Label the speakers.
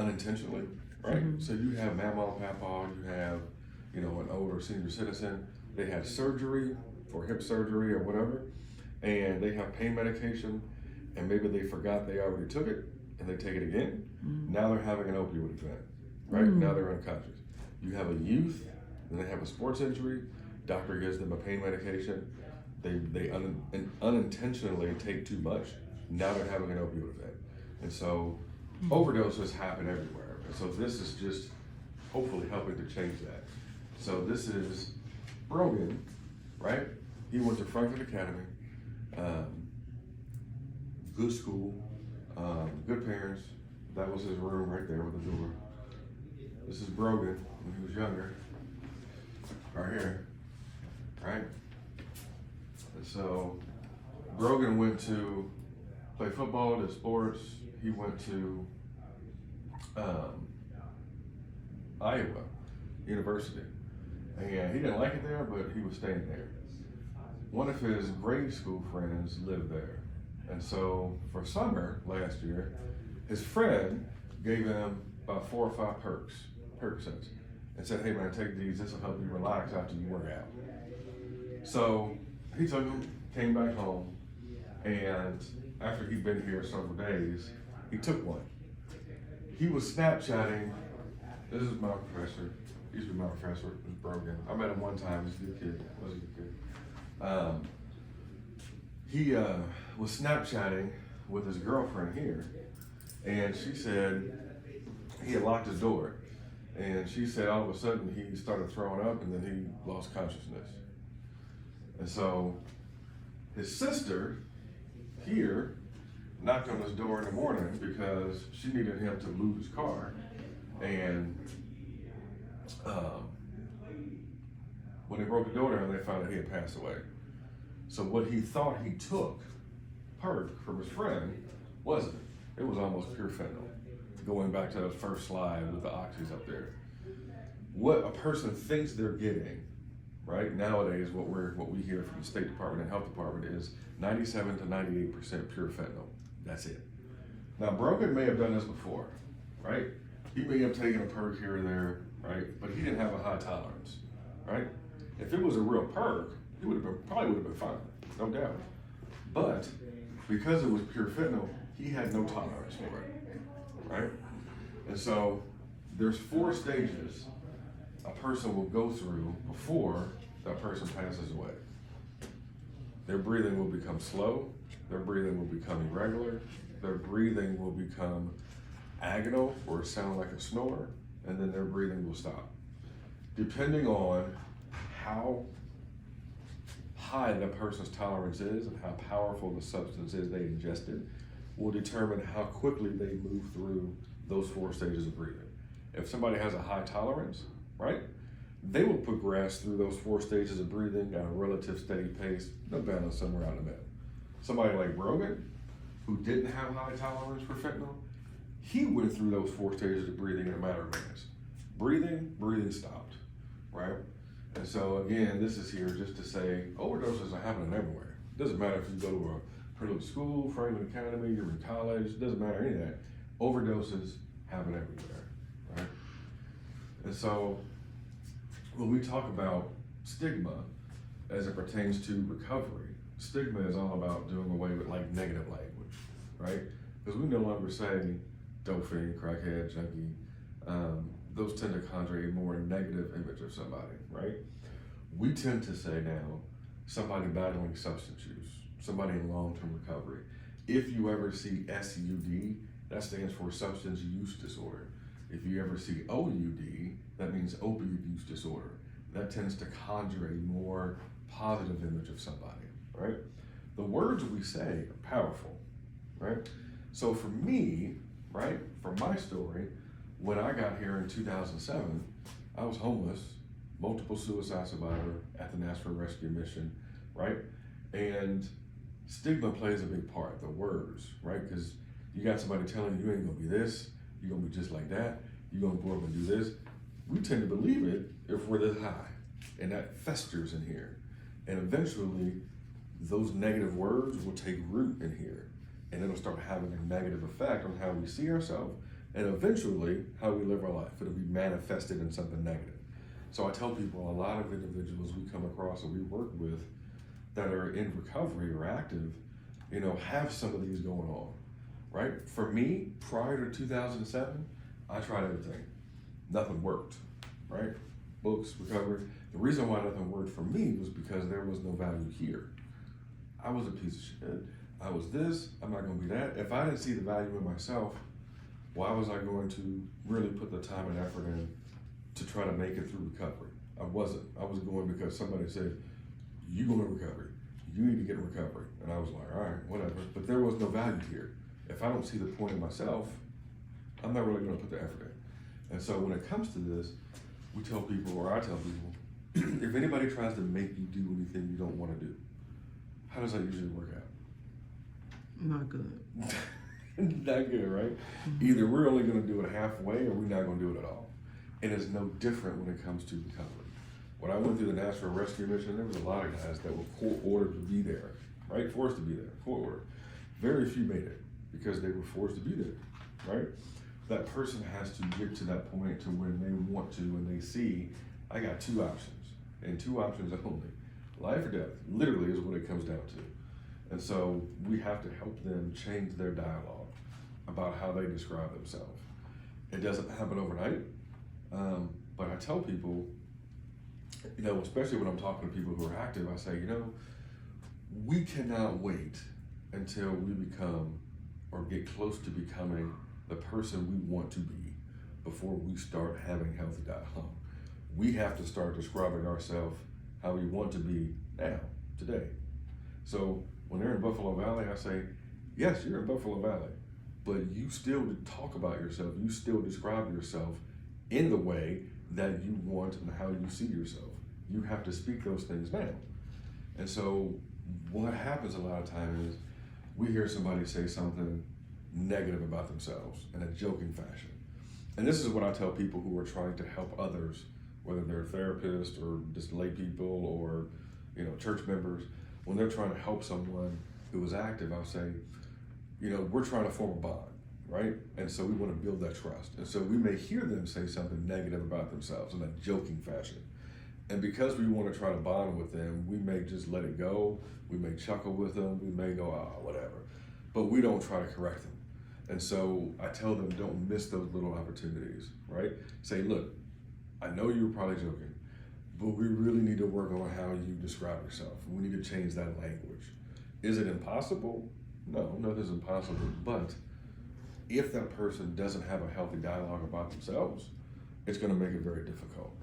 Speaker 1: unintentionally, right? So you have mama and papa, you have, an older senior citizen, they had surgery or hip surgery or whatever, and they have pain medication, and maybe they forgot they already took it, and they take it again. Now they're having an opioid event, right? Now they're unconscious. You have a youth, and they have a sports injury, doctor gives them a pain medication, they unintentionally take too much, now they're having an opioid event. And so overdoses happen everywhere. And so this is just hopefully helping to change that. So this is Brogan, right? He went to Franklin Academy, good school, good parents. That was his room right there with the door. This is Brogan when he was younger, right here, right? And so Brogan went to play football, did sports. He went to Iowa University. And he didn't like it there, but he was staying there. One of his grade school friends lived there. And so for summer last year, his friend gave him about 4 or 5 Percocets, and said, hey man, take these, this will help you relax after you work out. So he took them, came back home, and after he'd been here several days, he took one. He was Snapchatting. This is my professor. He used to be my professor. It was Brogan. I met him one time. He's a good kid. Was a good kid. He was Snapchatting with his girlfriend here, and she said he had locked his door. And she said all of a sudden he started throwing up, and then he lost consciousness. And so his sister here knocked on his door in the morning because she needed him to move his car. And when they broke the door down, they found out he had passed away. So what he thought he took, perk, from his friend, wasn't. It was almost pure fentanyl. Going back to that first slide with the oxys up there. What a person thinks they're getting, right? Nowadays, what we hear from the State Department and Health Department is 97 to 98% pure fentanyl. That's it. Now, Brogan may have done this before, right? He may have taken a perk here or there, right? But he didn't have a high tolerance, right? If it was a real perk, he probably would have been fine, no doubt. But because it was pure fentanyl, he had no tolerance for it. Right? And so there's 4 stages a person will go through before that person passes away. Their breathing will become slow, their breathing will become irregular, their breathing will become agonal or sound like a snore, and then their breathing will stop. Depending on how high that person's tolerance is and how powerful the substance is they ingested will determine how quickly they move through those 4 stages of breathing. If somebody has a high tolerance, right, they will progress through those 4 stages of breathing at a relative steady pace. They'll balance somewhere out in the middle. Somebody like Brogan, who didn't have high tolerance for fentanyl, he went through those 4 stages of breathing in a matter of minutes. Breathing stopped, right? And so again, this is here just to say overdoses are happening everywhere. It doesn't matter if you go to a pretty school, Franklin Academy, you're in college, doesn't matter any of that. Overdoses happen everywhere, right? And so when we talk about stigma as it pertains to recovery, stigma is all about doing away with like negative language, right? Because we no longer say dope fiend, crackhead, junkie. Those tend to conjure a more negative image of somebody, right? We tend to say now, somebody battling substance use, somebody in long-term recovery. If you ever see SUD, that stands for substance use disorder. If you ever see OUD, that means opioid use disorder. That tends to conjure a more positive image of somebody, right? The words we say are powerful, right? So for me, right, for my story, when I got here in 2007, I was homeless, multiple suicide survivor at the National Rescue Mission, right? And stigma plays a big part, the words, right? Because you got somebody telling you ain't gonna be this, you're gonna be just like that, you're gonna grow up and do this. We tend to believe it if we're this high, and that festers in here. And eventually, those negative words will take root in here, and it'll start having a negative effect on how we see ourselves And eventually, how we live our life, it'll be manifested in something negative. So I tell people, a lot of individuals we come across or we work with that are in recovery or active, have some of these going on, right? For me, prior to 2007, I tried everything. Nothing worked, right? Books, recovery. The reason why nothing worked for me was because there was no value here. I was a piece of shit. I was this, I'm not gonna be that. If I didn't see the value in myself, why was I going to really put the time and effort in to try to make it through recovery? I wasn't. I was going because somebody said, you go to recovery. You need to get in recovery. And I was like, all right, whatever. But there was no value here. If I don't see the point in myself, I'm not really gonna put the effort in. And so when it comes to this, we tell people, or I tell people, if anybody tries to make you do anything you don't wanna do, how does that usually work out?
Speaker 2: Not good.
Speaker 1: Not good, right? Either we're only going to do it halfway or we're not going to do it at all. And it's no different when it comes to recovery. When I went through the National Rescue Mission, there was a lot of guys that were court-ordered to be there, right? Forced to be there, court-ordered. Very few made it because they were forced to be there, right? That person has to get to that point to when they want to and they see, I got two options, and two options only. Life or death, literally is what it comes down to. And so we have to help them change their dialogue about how they describe themselves. It doesn't happen overnight, but I tell people, especially when I'm talking to people who are active, I say, we cannot wait until we become or get close to becoming the person we want to be before we start having healthy dialogue. We have to start describing ourselves how we want to be now, today. So when they're in Buffalo Valley, I say, yes, you're in Buffalo Valley, but you still talk about yourself. You still describe yourself in the way that you want and how you see yourself. You have to speak those things now. And so what happens a lot of times is we hear somebody say something negative about themselves in a joking fashion. And this is what I tell people who are trying to help others, whether they're therapists or just lay people or church members. When they're trying to help someone who is active, I'll say, we're trying to form a bond, right? And so we want to build that trust. And so we may hear them say something negative about themselves in a joking fashion. And because we want to try to bond with them, we may just let it go. We may chuckle with them. We may go, whatever. But we don't try to correct them. And so I tell them, don't miss those little opportunities, right? Say, look, I know you were probably joking, but we really need to work on how you describe yourself. We need to change that language. Is it impossible? No, nothing's impossible. But if that person doesn't have a healthy dialogue about themselves, it's going to make it very difficult.